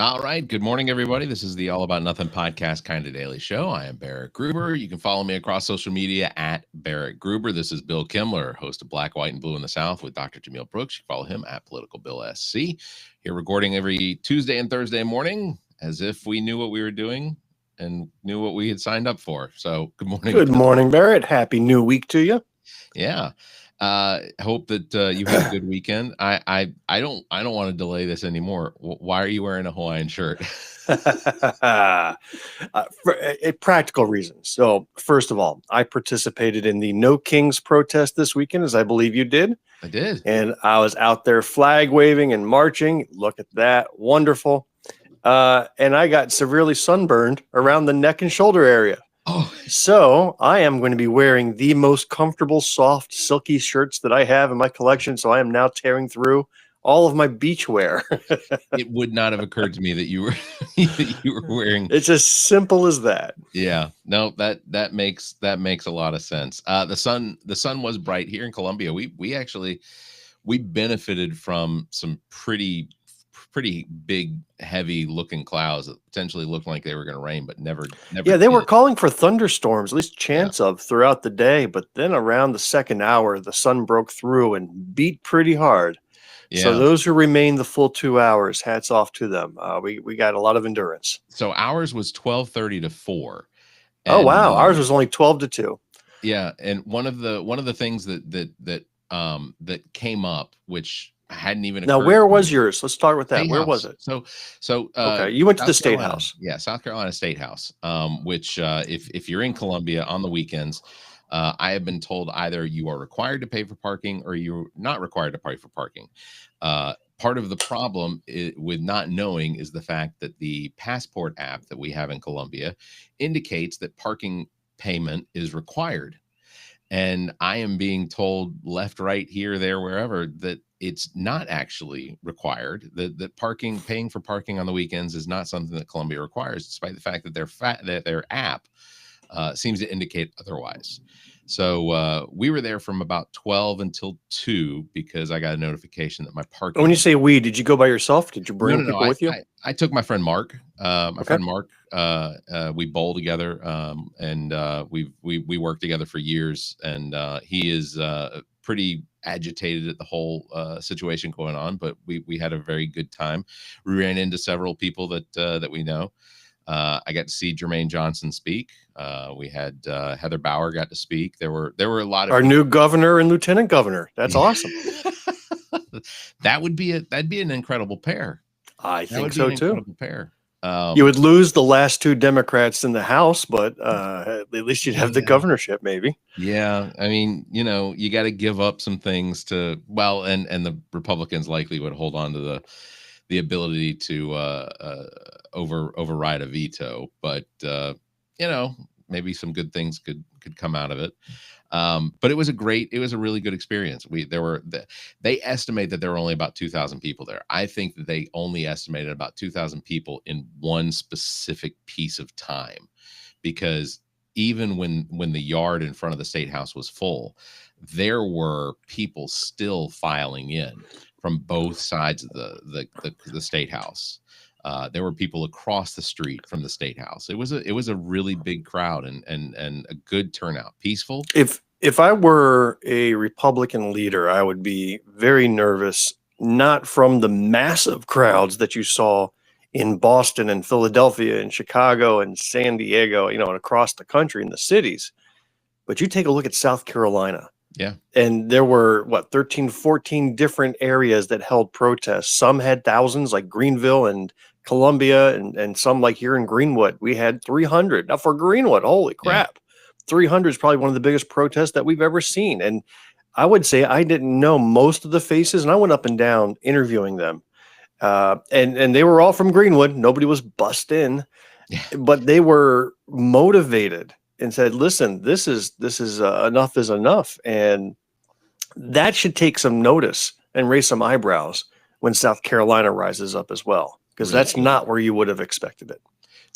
All right. Good morning, everybody. This is the All About Nothing podcast kind of daily show. I am Barrett Gruber. You can follow me across social media at Barrett Gruber. This is Bill Kimler, host of Black, White, and Blue in the South with Dr. Jamil Brooks. You can follow him at politicalbillsc. Here recording every Tuesday and Thursday morning as if we knew what we were doing and knew what we had signed up for. So good morning. Good morning, Barrett. Happy new week to you. Yeah. Hope that you had a good weekend. I don't want to delay this anymore. Why are you wearing a Hawaiian shirt? For practical reasons. So, first of all, I participated in the No Kings protest this weekend, as I believe you did. I did. And I was out there flag waving and marching. Look at that. Wonderful. And I got severely sunburned around the neck and shoulder area. Oh, so I am going to be wearing the most comfortable, soft, silky shirts that I have in my collection. So I am now tearing through all of my beach wear. It would not have occurred to me that you were wearing. It's as simple as that. Yeah, no, that makes a lot of sense. The sun was bright here in Columbia. We actually benefited from some pretty big, heavy looking clouds that potentially looked like they were going to rain, but never. Yeah, they were calling for thunderstorms, at least chance of throughout the day. But then around the second hour, the sun broke through and beat pretty hard. Yeah. So those who remained the full 2 hours, hats off to them. We got a lot of endurance. So ours was 12:30 to 4. And, oh wow, ours was only 12 to 2. Yeah, and one of the things that came up, which hadn't even now, where was yours? Let's start with that. State where House. was it? So okay, you went to South the State Carolina. House. Yeah, South Carolina State House. Which if you're in Columbia on the weekends, I have been told either you are required to pay for parking or you're not required to pay for parking. Part of the problem with not knowing is the fact that the passport app that we have in Columbia indicates that parking payment is required. And I am being told left, right, here, there, wherever, that it's not actually required. That paying for parking on the weekends is not something that Columbia requires, despite the fact that their app seems to indicate otherwise. So we were there from about 12 until 2 because I got a notification that my parking. When you say we, did you go by yourself? Did you bring people with you? I took my friend Mark. Friend Mark. We bowl together, and we worked together for years. And he is pretty agitated at the whole situation going on, but we had a very good time. We ran into several people that we know. I got to see Jermaine Johnson speak. We had Heather Bauer got to speak. There were a lot of our new governor and lieutenant governor. That's awesome. That'd be an incredible pair. I think so too. Incredible pair. You would lose the last two Democrats in the House, but at least you'd have the governorship, maybe. Yeah, I mean, you got to give up some things to and the Republicans likely would hold on to the ability to override a veto, but maybe some good things could come out of it. But it was a really good experience. They estimate that there were only about 2,000 people there. I think that they only estimated about 2,000 people in one specific piece of time, because even when the yard in front of the State House was full, there were people still filing in from both sides of the State House. There were people across the street from the State House. It was a really big crowd and a good turnout, peaceful. If I were a Republican leader, I would be very nervous, not from the massive crowds that you saw in Boston and Philadelphia and Chicago and San Diego, and across the country in the cities, but you take a look at South Carolina. Yeah. And there were 13, 14 different areas that held protests. Some had thousands, like Greenville and Columbia, and some like here in Greenwood, we had 300. Now for Greenwood, holy crap. 300 is probably one of the biggest protests that we've ever seen. And I would say I didn't know most of the faces, and I went up and down interviewing them. And they were all from Greenwood. Nobody was bussed in, but they were motivated and said, listen, this is enough is enough. And that should take some notice and raise some eyebrows when South Carolina rises up as well, because that's not where you would have expected it.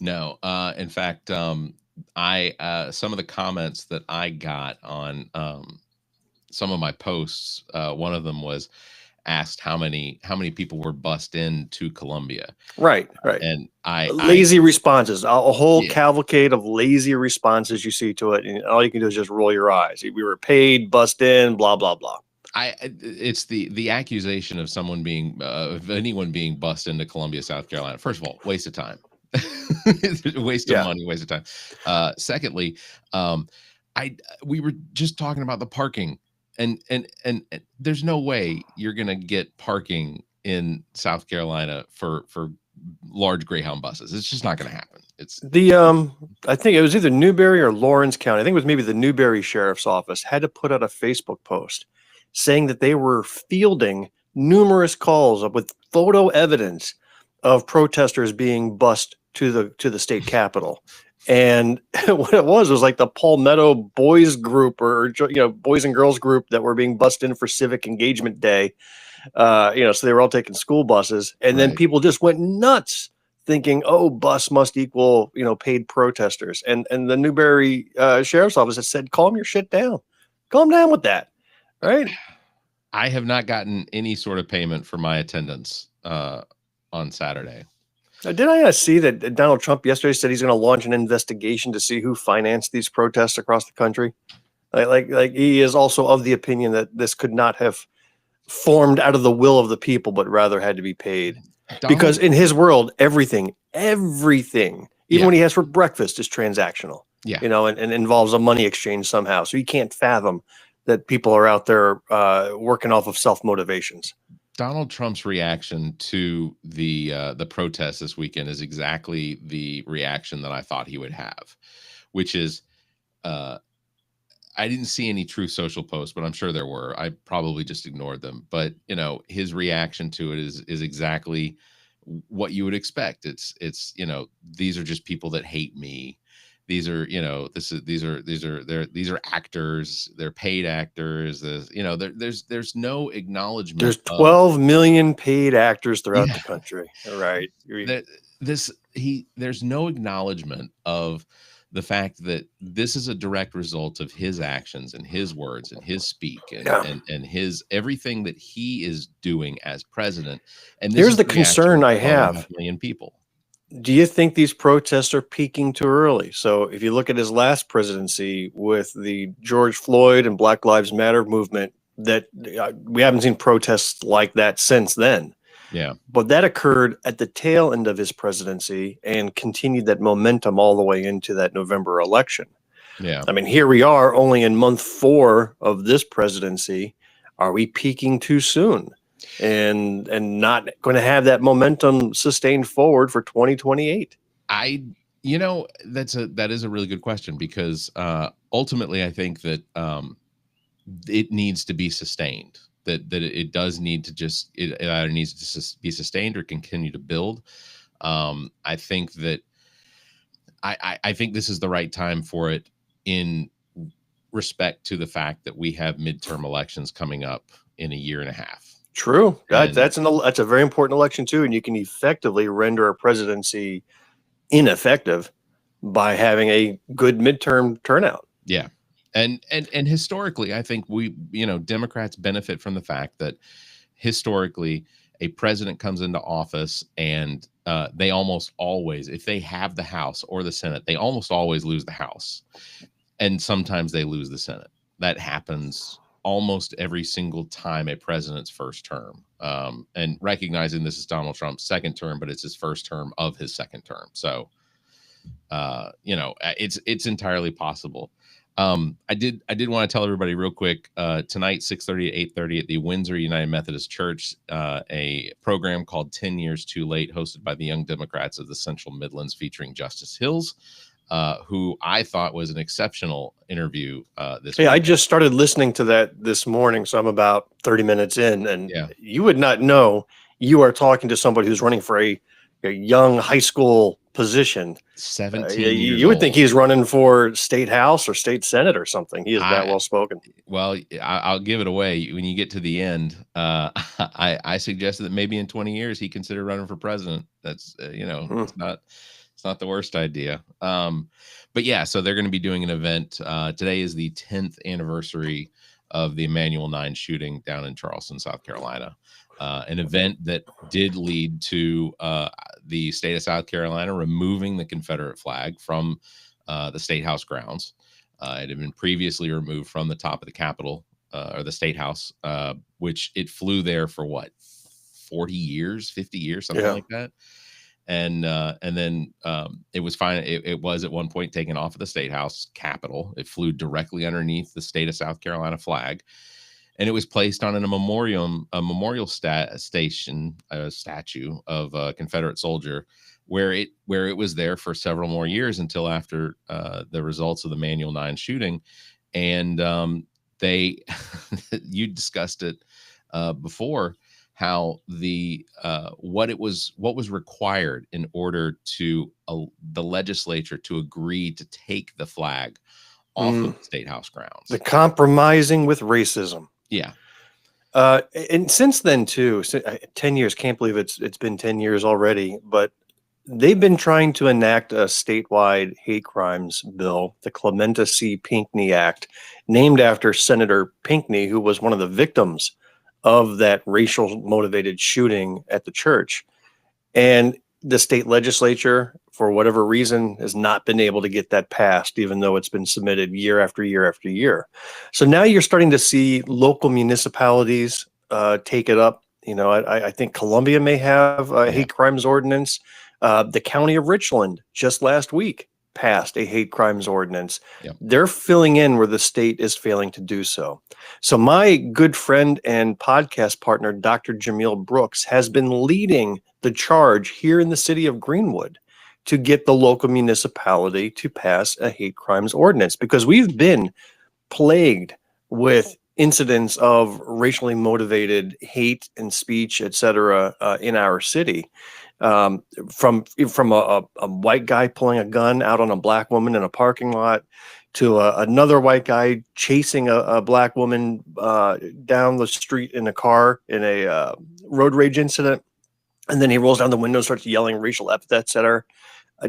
No. In fact, some of the comments that I got on some of my posts, one of them was, asked how many people were bussed into Columbia. Right. And lazy responses, a whole Yeah. cavalcade of lazy responses you see to it, and all you can do is just roll your eyes. We were paid, bussed in, blah blah blah. It's the accusation of someone being of anyone being bussed into Columbia, South Carolina. First of all, waste of time, waste of money, waste of time. Secondly, we were just talking about the parking, and there's no way you're gonna get parking in South Carolina for large Greyhound buses. It's just not gonna happen. It's The I think it was either Newberry or Lawrence County. I think it was maybe the Newberry Sheriff's Office had to put out a Facebook post saying that they were fielding numerous calls with photo evidence of protesters being bussed to the state capitol. And what it was like the Palmetto Boys group or Boys and Girls group that were being bussed in for Civic Engagement Day. So they were all taking school buses, and then people just went nuts thinking, oh, bus must equal, paid protesters. And the Newberry Sheriff's Office has said, calm your shit down. Calm down with that. Right. I have not gotten any sort of payment for my attendance on Saturday. Did I see that Donald Trump yesterday said he's going to launch an investigation to see who financed these protests across the country? Like he is also of the opinion that this could not have formed out of the will of the people, but rather had to be paid. Because in his world, everything, even what he has for breakfast is transactional. Yeah. And involves a money exchange somehow. So you can't fathom that people are out there working off of self-motivations. Donald Trump's reaction to the protests this weekend is exactly the reaction that I thought he would have, which is I didn't see any Truth Social posts, but I'm sure there were. I probably just ignored them. But his reaction to it is exactly what you would expect. It's these are just people that hate me. These are these are actors. They're paid actors. There's no acknowledgement. There's 12 million paid actors throughout the country. Right. There's no acknowledgement of the fact that this is a direct result of his actions and his words and his speak and his everything that he is doing as president. And here's the concern I have. 500 million people. Do you think these protests are peaking too early? So if you look at his last presidency with the George Floyd and Black Lives Matter movement, that we haven't seen protests like that since then. Yeah. But that occurred at the tail end of his presidency and continued that momentum all the way into that November election. Yeah. I mean, here we are only in month 4 of this presidency. Are we peaking too soon and not going to have that momentum sustained forward for 2028? That is a really good question, because ultimately I think that it needs to be sustained. That it does need to it either needs to be sustained or continue to build. I think that I think this is the right time for it, in respect to the fact that we have midterm elections coming up in a year and a half. True. That's a very important election too, and you can effectively render a presidency ineffective by having a good midterm turnout. Yeah. And historically, I think Democrats benefit from the fact that historically a president comes into office and they almost always, if they have the House or the Senate, they almost always lose the House. And sometimes they lose the Senate. That happens almost every single time a president's first term. And recognizing this is Donald Trump's second term, but it's his first term of his second term. So, it's entirely possible. I did want to tell everybody real quick, tonight, 6:30 to 8:30 at the Windsor United Methodist Church, a program called 10 Years Too Late, hosted by the Young Democrats of the Central Midlands, featuring Justice Hills, who I thought was an exceptional interview this week. I just started listening to that this morning, so I'm about 30 minutes in, and you would not know you are talking to somebody who's running for a young high school position. 17 you would think he's running for state house or state senate or something. He is that well spoken. Well, I'll give it away when you get to the end. I suggested that maybe in 20 years he consider running for president. That's it's not the worst idea. But yeah, so they're going to be doing an event. Today is the 10th anniversary of the Emanuel 9 shooting down in Charleston, South Carolina. An event that did lead to the state of South Carolina removing the Confederate flag from the State House grounds. It had been previously removed from the top of the Capitol or the State House, which it flew there for what, 40 years, 50 years, something like that. And then it was fine. It was at one point taken off of the State House Capitol. It flew directly underneath the state of South Carolina flag, and it was placed on a memorial statue of a Confederate soldier, where it was there for several more years until after the results of the Emanuel 9 shooting. And they, you discussed it before, how what was required in order to the legislature to agree to take the flag off of the State House grounds. The compromising with racism. Yeah. And since then too, 10 years, can't believe it's been 10 years already, but they've been trying to enact a statewide hate crimes bill, the Clementa C. Pinckney Act, named after Senator Pinckney, who was one of the victims of that racial motivated shooting at the church. And the state legislature, for whatever reason, has not been able to get that passed, even though it's been submitted year after year after year. So now you're starting to see local municipalities take it up. You know, I think Columbia may have a hate crimes ordinance. The county of Richland just last week passed a hate crimes ordinance. They're filling in where the state is failing to do so. So my good friend and podcast partner, Dr. Jamil Brooks, has been leading the charge here in the city of Greenwood to get the local municipality to pass a hate crimes ordinance, because we've been plagued with incidents of racially motivated hate and speech, etc., in our city. From a white guy pulling a gun out on a black woman in a parking lot, to another white guy chasing a black woman down the street in a car in a road rage incident, and then he rolls down the window and starts yelling racial epithets at her.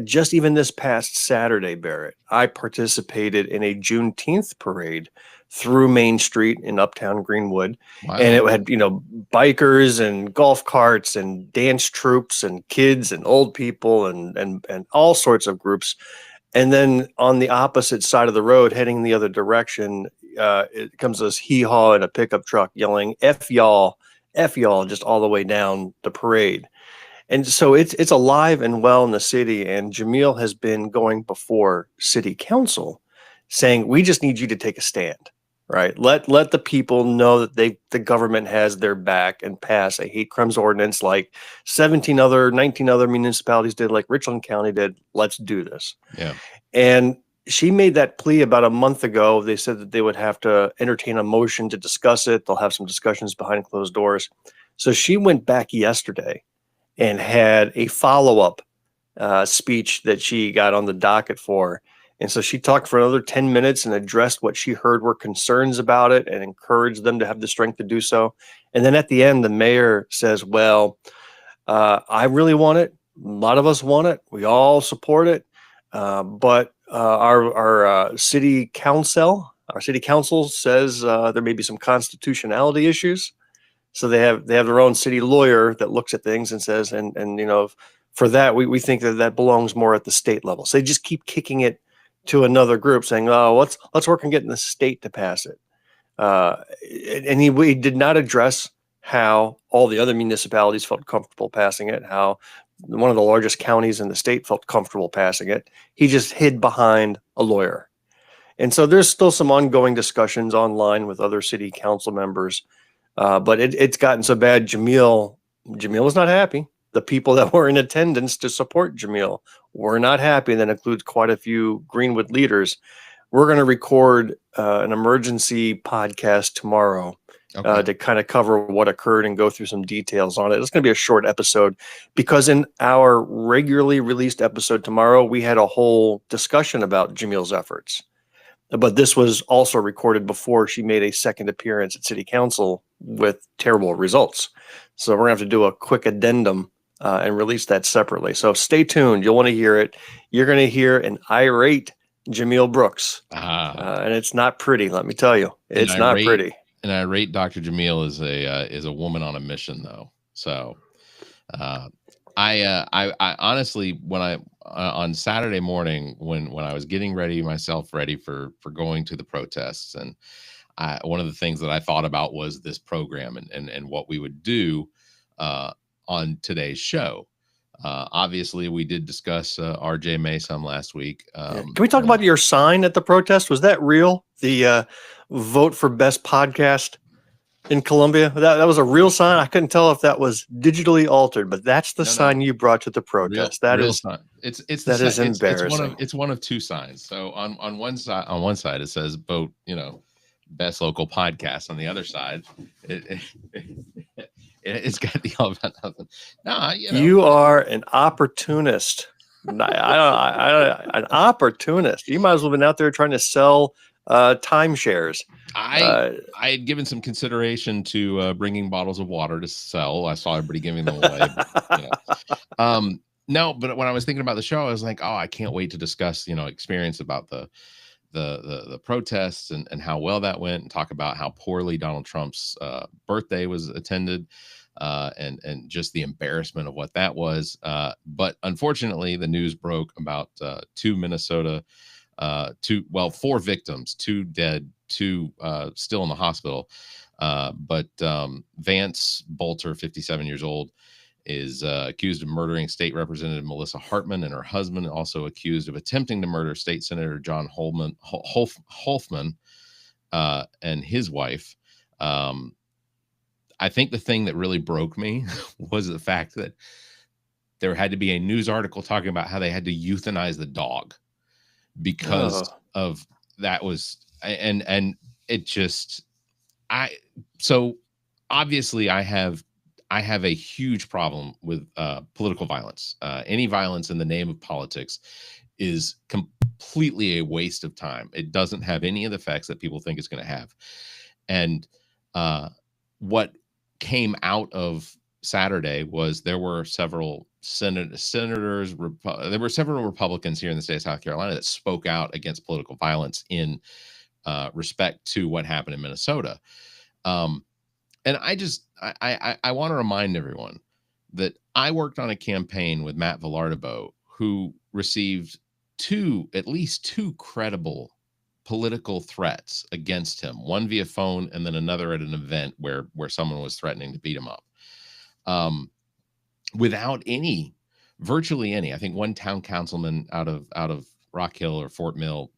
Just even this past Saturday, Barrett, I participated in a Juneteenth parade through Main Street in Uptown Greenwood. Wow. And it had, bikers and golf carts and dance troops and kids and old people and all sorts of groups. And then on the opposite side of the road, heading the other direction, it comes this hee-haw in a pickup truck yelling, F y'all, just all the way down the parade. And so it's alive and well in the city. And Jamil has been going before city council saying, we just need you to take a stand, right? Let the people know that the government has their back, and pass a hate crimes ordinance like 19 other municipalities did, like Richland County did. Let's do this. Yeah. And she made that plea about a month ago. They said that they would have to entertain a motion to discuss it. They'll have some discussions behind closed doors. So she went back yesterday and had a follow-up speech that she got on the docket for. And so she talked for another 10 minutes and addressed what she heard were concerns about it and encouraged them to have the strength to do so. And then at the end, the mayor says, well, I really want it. A lot of us want it. We all support it. But our city council says there may be some constitutionality issues. So they have their own city lawyer that looks at things and says, and for that, we think that belongs more at the state level. So they just keep kicking it to another group, saying, oh, let's work on getting the state to pass it. And he did not address how all the other municipalities felt comfortable passing it, how one of the largest counties in the state felt comfortable passing it. He just hid behind a lawyer. And so there's still some ongoing discussions online with other city council members. But it's gotten so bad. Jamil is not happy. The people that were in attendance to support Jamil were not happy. And that includes quite a few Greenwood leaders. We're going to record an emergency podcast tomorrow to kind of cover what occurred and go through some details on it. It's going to be a short episode, because in our regularly released episode tomorrow, we had a whole discussion about Jamil's efforts. But this was also recorded before she made a second appearance at city council with terrible results. So we're going to have to do a quick addendum and release that separately. So stay tuned. You'll want to hear it. You're going to hear an irate Jamil Brooks. And it's not pretty, let me tell you. It's not pretty. And I rate Dr. Jamil as a woman on a mission, though. So I honestly, when I on Saturday morning, when I was getting myself ready for going to the protests, and one of the things that I thought about was this program and what we would do on today's show. Obviously, we did discuss RJ May some last week. Can we talk about your sign at the protest? Was that real? The vote for best podcast in Columbia? That was a real sign. I couldn't tell if that was digitally altered, but that's the sign you brought to the protest. Real sign. It's embarrassing. It's one of two signs. So on one side it says vote, best local podcast. On the other side, it's got the all about nothing. No, you are an opportunist. An opportunist. You might as well have been out there trying to sell timeshares. I had given some consideration to bringing bottles of water to sell. I saw everybody giving them away. But, no, but when I was thinking about the show, I was like, oh, I can't wait to discuss, experience about the protests and how well that went, and talk about how poorly Donald Trump's birthday was attended, and just the embarrassment of what that was. But unfortunately, the news broke about four victims, 2 dead, 2 still in the hospital. But Vance Bolter, 57 years old, is accused of murdering State Representative Melissa Hartman and her husband, also accused of attempting to murder State Senator John Holfman and his wife. I think the thing that really broke me was the fact that there had to be a news article talking about how they had to euthanize the dog because of that was, and it just, so obviously I have a huge problem with political violence. Any violence in the name of politics is completely a waste of time. It doesn't have any of the effects that people think it's going to have. And what came out of Saturday was there were several senators, there were several Republicans here in the state of South Carolina that spoke out against political violence in respect to what happened in Minnesota. And I want to remind everyone that I worked on a campaign with Matt Villardeau, who received at least two credible political threats against him, one via phone and then another at an event where someone was threatening to beat him up. Without virtually any, I think one town councilman out of Rock Hill or Fort Mill,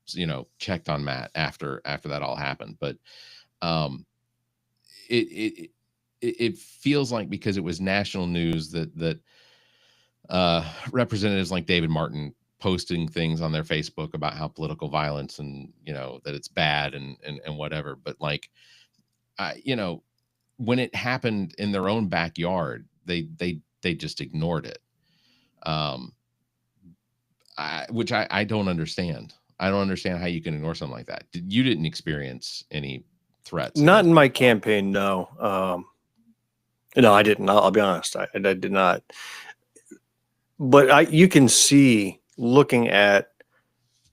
checked on Matt after that all happened. But it feels like, because it was national news, that representatives like David Martin posting things on their Facebook about how political violence and that it's bad and whatever, but when it happened in their own backyard, they just ignored it, which I don't understand. I don't understand how you can ignore something like that. You didn't experience any threats? Not in my campaign, no. No, I didn't. I'll be honest. I did not. But you can see, looking at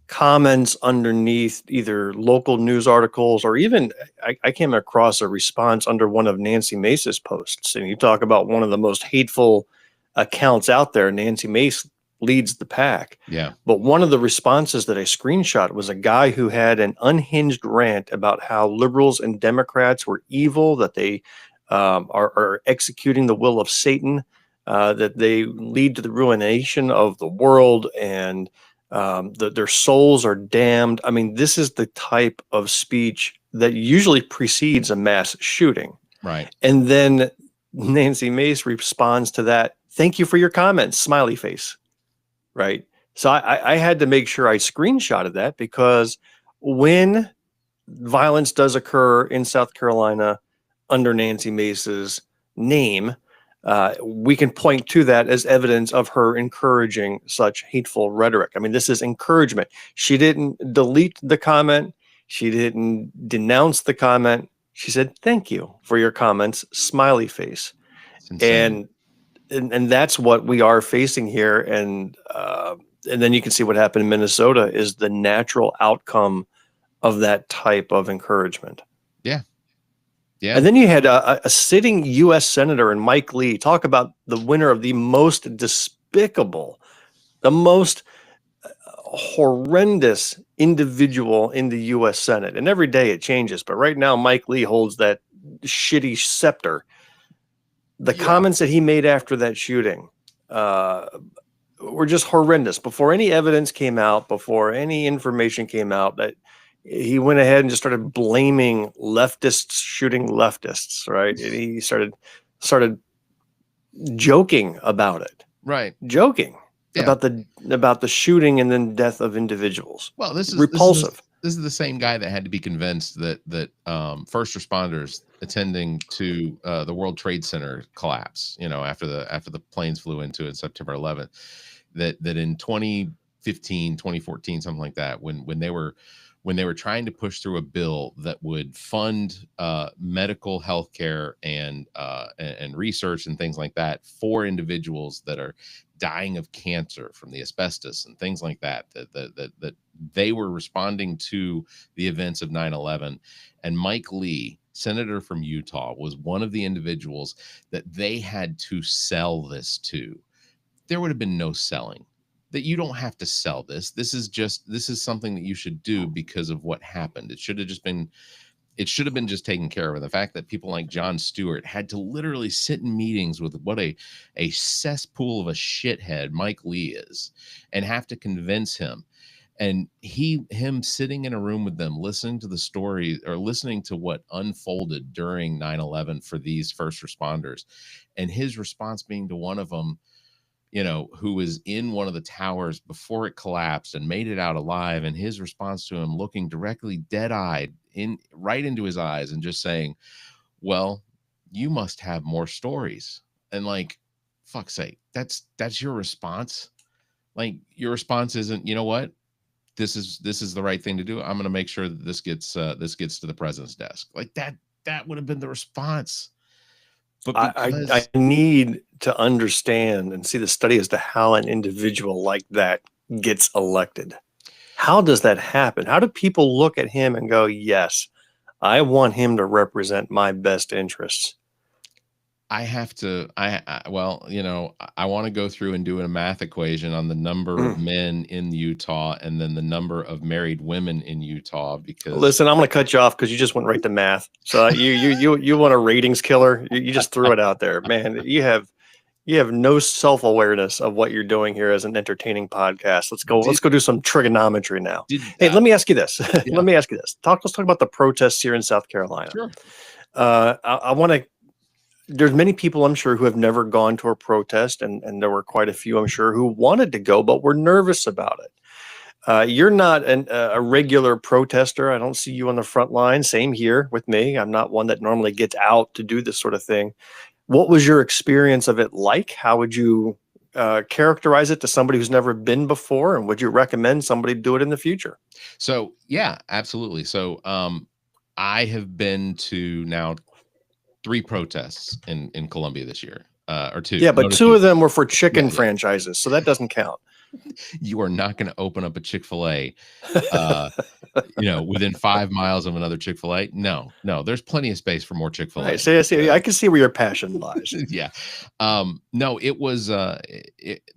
comments underneath either local news articles, or even I came across a response under one of Nancy Mace's posts. And you talk about one of the most hateful accounts out there. Nancy Mace leads the pack. Yeah. But one of the responses that I screenshot was a guy who had an unhinged rant about how liberals and Democrats were evil, that they are executing the will of Satan, that they lead to the ruination of the world, and that their souls are damned. I mean, this is the type of speech that usually precedes a mass shooting. Right. And then Nancy Mace responds to that, "Thank you for your comments," smiley face. Right. So I had to make sure I screenshotted that, because when violence does occur in South Carolina under Nancy Mace's name, we can point to that as evidence of her encouraging such hateful rhetoric. I mean, this is encouragement. She didn't delete the comment. She didn't denounce the comment. She said, "Thank you for your comments," smiley face. And that's what we are facing here. And And then you can see what happened in Minnesota is the natural outcome of that type of encouragement. Yeah. Yeah. And then you had a sitting U.S. Senator and Mike Lee talk about the winner of the most despicable, the most horrendous individual in the U.S. Senate. And every day it changes. But right now, Mike Lee holds that shitty scepter. The comments that he made after that shooting were just horrendous. Before any evidence came out, before any information came out, that he went ahead and just started blaming leftists shooting leftists, right? And he started joking about it. Right. Joking about the shooting and then death of individuals. Well, this is repulsive. This is the same guy that had to be convinced that first responders attending to the World Trade Center collapse, after the planes flew into it September 11th, that in 2015, 2014, something like that, when they were trying to push through a bill that would fund medical health care and research and things like that for individuals that are dying of cancer from the asbestos and things like that they were responding to the events of 9/11. And Mike Lee, senator from Utah, was one of the individuals that they had to sell this to. There would have been no selling. That you don't have to sell this. This is something that you should do because of what happened. It should have been just taken care of. And the fact that people like Jon Stewart had to literally sit in meetings with what a cesspool of a shithead Mike Lee is, and have to convince him. And him sitting in a room with them, listening to the story or listening to what unfolded during 9/11 for these first responders, and his response being to one of them, who was in one of the towers before it collapsed and made it out alive, and his response to him looking directly dead-eyed right into his eyes and just saying, well, you must have more stories. And like, fuck's sake, that's your response. Like, your response isn't, you know what, this is the right thing to do. I'm going to make sure that this gets to the president's desk. Like that would have been the response. But I need to understand and see the study as to how an individual like that gets elected. How does that happen? How do people look at him and go, yes, I want him to represent my best interests? I have to, I want to go through and do a math equation on the number of men in Utah and then the number of married women in Utah, because listen, I'm going to cut you off because you just went right to math. So you want a ratings killer. You just threw it out there, man. You have no self-awerenness of what you're doing here as an entertaining podcast. Let's go do some trigonometry now. Hey, let me ask you this. Yeah. Let's talk about the protests here in South Carolina. Sure. I want to. There's many people, I'm sure, who have never gone to a protest, and there were quite a few, I'm sure, who wanted to go but were nervous about it. You're not a regular protester. I don't see you on the front line. Same here with me. I'm not one that normally gets out to do this sort of thing. What was your experience of it like? How would you characterize it to somebody who's never been before? And would you recommend somebody do it in the future? So, yeah, absolutely. So I have been to now 3 protests in Columbia this year, or 2. Yeah, but 2 of them were for chicken franchises, so that doesn't count. You are not going to open up a Chick-fil-A, within 5 miles of another Chick-fil-A. No, there's plenty of space for more Chick-fil-A. Right, see, I can see where your passion lies. Yeah. No, it was,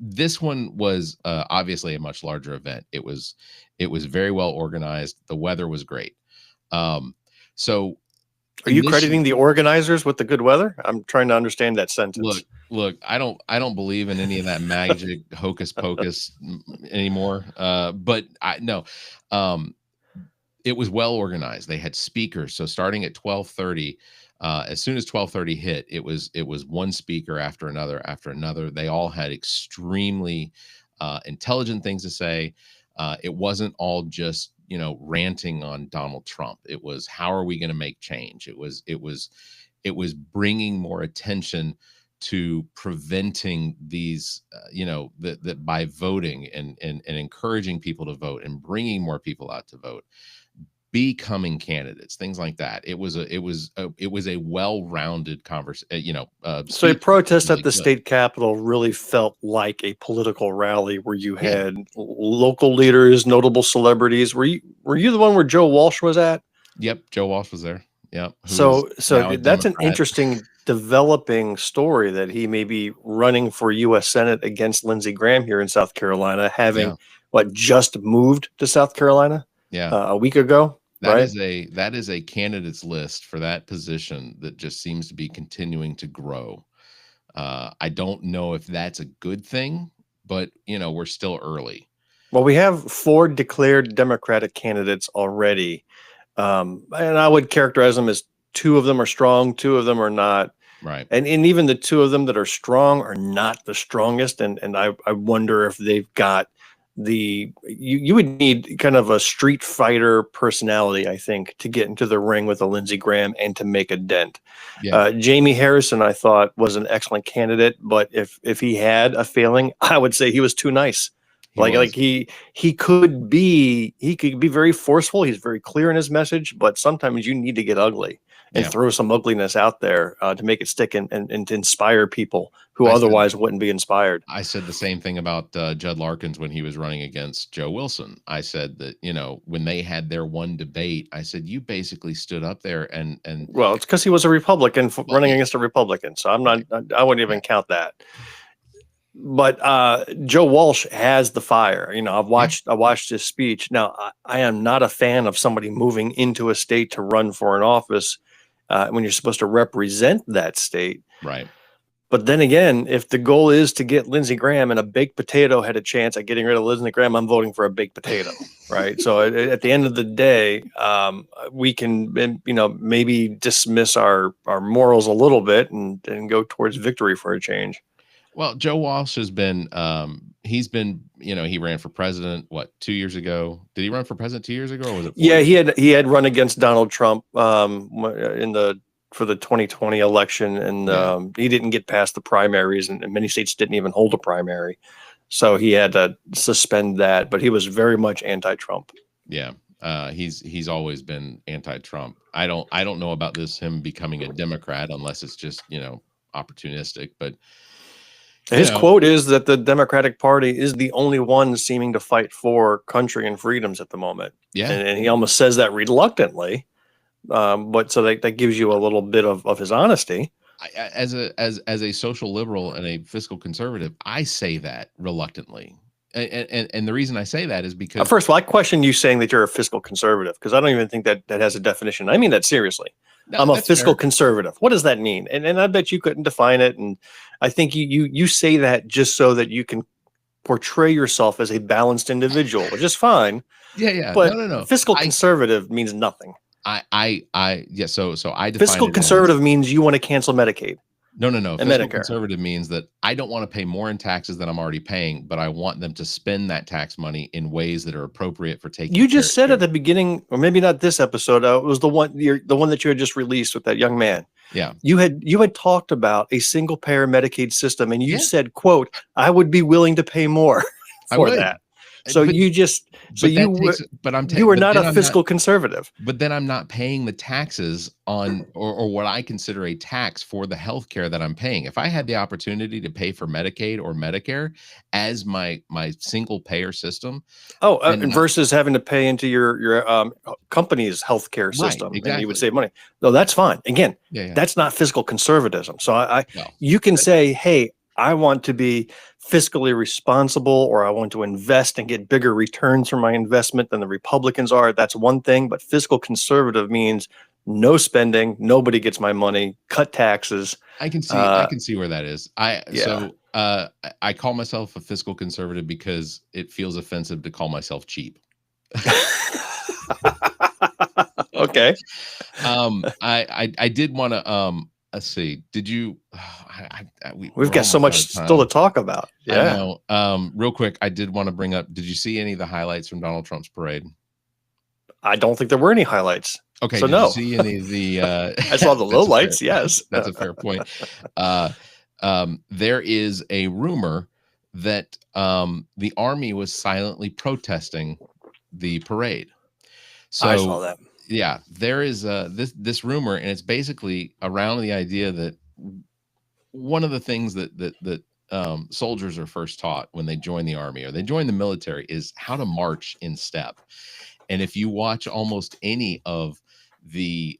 this one was obviously a much larger event. It was very well organized. The weather was great. So, are you crediting the organizers with the good weather? I'm trying to understand that sentence. Look, I don't believe in any of that magic hocus pocus anymore. But it was well organized. They had speakers. So starting at 12:30, as soon as 12:30 hit, it was one speaker after another. They all had extremely intelligent things to say. It wasn't all just ranting on Donald Trump. It was, how are we going to make change? It was bringing more attention to preventing these, that by voting and encouraging people to vote and bringing more people out to vote, becoming candidates, things like that. It was a well-rounded conversation, So a speech. protest at Really the good. state capitol really felt like a political rally where you Yeah. had local leaders, notable celebrities. Were you the one where Joe Walsh was at? Yep, Joe Walsh was there. Yep, who is So now a that's an Democrat. interesting developing story that he may be running for U.S. Senate against Lindsey Graham here in South Carolina, having Yeah, just moved to South Carolina yeah. a week ago, That right? is a candidates list for that position that just seems to be continuing to grow. I don't know if that's a good thing, but we're still early. Well, we have 4 declared Democratic candidates already. And I would characterize them as 2 of them are strong, 2 of them are not. Right. And even the 2 of them that are strong are not the strongest. And I wonder if they've got you would need kind of a street fighter personality, I think, to get into the ring with a Lindsey Graham and to make a dent. Yeah. Jamie Harrison, I thought, was an excellent candidate, but if he had a failing, I would say he was too nice. He could be very forceful. He's very clear in his message, but sometimes you need to get ugly and throw some ugliness out there to make it stick and to inspire people who otherwise wouldn't be inspired. I said the same thing about Judd Larkins when he was running against Joe Wilson. I said that, when they had their one debate, I said, you basically stood up there and well, it's because he was a Republican running against a Republican. So I wouldn't even count that. But Joe Walsh has the fire. I watched his speech. Now, I am not a fan of somebody moving into a state to run for an office when you're supposed to represent that state. Right. But then again, if the goal is to get Lindsey Graham and a baked potato had a chance at getting rid of Lindsey Graham, I'm voting for a baked potato, right? So at the end of the day, we can, maybe dismiss our morals a little bit and go towards victory for a change. Well, Joe Walsh has been, he ran for president, 2 years ago? Did he run for president 2 years ago, or was it 4 Yeah, years? he had run against Donald Trump for the 2020 election, and he didn't get past the primaries, and many states didn't even hold a primary. So he had to suspend that, but he was very much anti-Trump. Yeah. He's always been anti-Trump. I don't know about him becoming a Democrat unless it's just, opportunistic, but his quote is that the Democratic Party is the only one seeming to fight for country and freedoms at the moment. Yeah. And he almost says that reluctantly. But so that gives you a little bit of his honesty. As a social liberal and a fiscal conservative, I say that reluctantly. And the reason I say that is because first of all, I question you saying that you're a fiscal conservative, because I don't even think that has a definition. I mean that seriously. No, I'm a fiscal conservative. What does that mean? And I bet you couldn't define it. And I think you say that just so that you can portray yourself as a balanced individual, which is fine. Yeah. But No. Fiscal conservative means nothing. So I define fiscal conservative means you want to cancel Medicaid. No. And Fiscal Medicare. Conservative means that I don't want to pay more in taxes than I'm already paying, but I want them to spend that tax money in ways that are appropriate for taking. You just said at the beginning, or maybe not this episode. It was the one that you had just released with that young man. Yeah. You had talked about a single payer Medicaid system, and you said, "quote I would be willing to pay more for that." So you were not a fiscal conservative. But then I'm not paying the taxes on or what I consider a tax for the health care that I'm paying. If I had the opportunity to pay for Medicaid or Medicare as my single payer system. Versus having to pay into your company's healthcare system, right, exactly. And you would save money. No, that's fine. Again, that's not fiscal conservatism. So you can say, hey, I want to be fiscally responsible, or I want to invest and get bigger returns from my investment than the Republicans are. That's one thing. But fiscal conservative means no spending, nobody gets my money, cut taxes. I can see where that is. I call myself a fiscal conservative because it feels offensive to call myself cheap. Okay. I did want to let's see. Did you? We've got so much still to talk about. Yeah. I know. Real quick, I did want to bring up. Did you see any of the highlights from Donald Trump's parade? I don't think there were any highlights. Okay. So did you see any of the? I saw the lowlights. Yes, that's a fair point. There is a rumor that the army was silently protesting the parade. I saw So that. yeah, there is this rumor, and it's basically around the idea that one of the things that soldiers are first taught when they join the army or they join the military is how to march in step. And if you watch almost any of the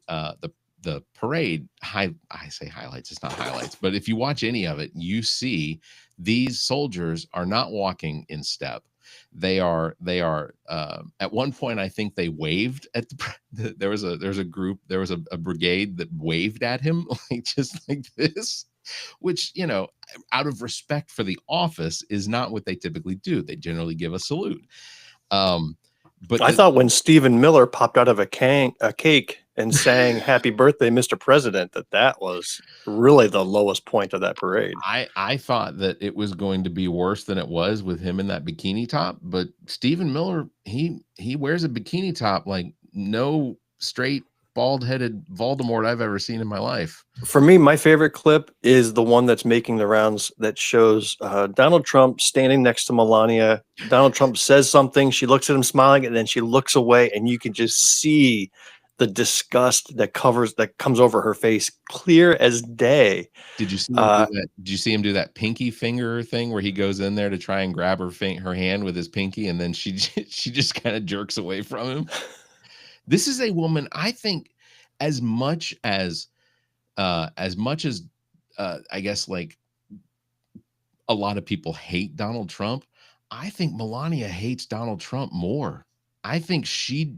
parade, I say highlights, it's not highlights, but if you watch any of it, you see these soldiers are not walking in step. They are at one point, I think they waved at there's a group, there was a brigade that waved at him like just like this, which, out of respect for the office is not what they typically do. They generally give a salute. But I thought when Stephen Miller popped out of a cake and sang "Happy Birthday, Mr. President," that was really the lowest point of that parade. I thought that it was going to be worse than it was with him in that bikini top, but Stephen Miller, he wears a bikini top like no straight bald-headed Voldemort I've ever seen in my life. For me, my favorite clip is the one that's making the rounds that shows Donald Trump standing next to Melania. Donald Trump says something, she looks at him smiling, and then she looks away, and you can just see the disgust that comes over her face, clear as day. Did you see him do that? Did you see him do that pinky finger thing where he goes in there to try and grab her hand with his pinky, and then she just kind of jerks away from him? This is a woman, I think, as much as I guess like a lot of people hate Donald Trump, I think Melania hates Donald Trump more. I think she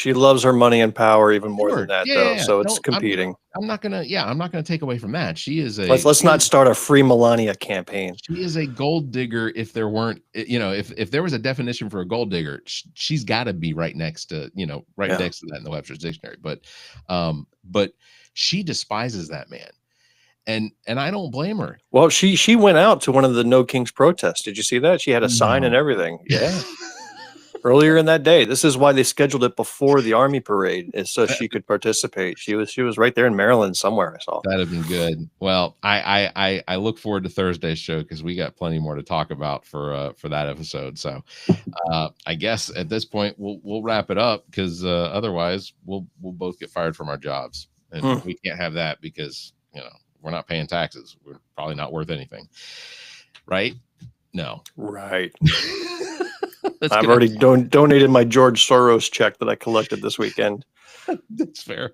loves her money and power even more than that, though. Yeah. So it's competing. I'm not gonna take away from that. She is Let's not start a free Melania campaign. She is a gold digger. If there weren't, if there was a definition for a gold digger, she's got to be right next to, next to that in the Webster's dictionary. But she despises that man, and I don't blame her. Well, she went out to one of the No Kings protests. Did you see that? She had a sign and everything. Yeah. Earlier in that day. This is why they scheduled it before the Army parade, is so she could participate. She was right there in Maryland somewhere, I saw. That'd have been good. Well, I look forward to Thursday's show because we got plenty more to talk about for that episode. So I guess at this point we'll wrap it up because otherwise we'll both get fired from our jobs, and we can't have that because we're not paying taxes. We're probably not worth anything, right? No, right. I've already donated my George Soros check that I collected this weekend. That's fair.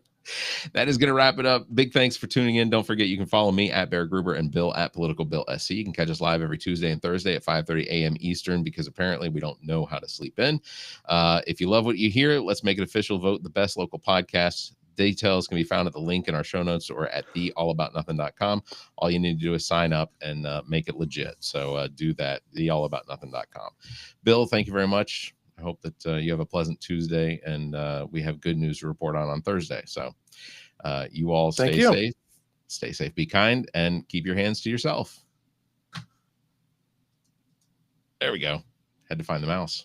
That is going to wrap it up. Big thanks for tuning in. Don't forget, you can follow me at Barrett Gruber and Bill at politicalbillsc. You can catch us live every Tuesday and Thursday at 5:30 a.m. Eastern because apparently we don't know how to sleep in. If you love what you hear, let's make it official. Vote the best local podcast. Details can be found at the link in our show notes or at theallaboutnothing.com. All you need to do is sign up and make it legit. So do that, theallaboutnothing.com. Bill, thank you very much. I hope that you have a pleasant Tuesday, and we have good news to report on Thursday. So you all stay safe, be kind, and keep your hands to yourself. There we go. Had to find the mouse.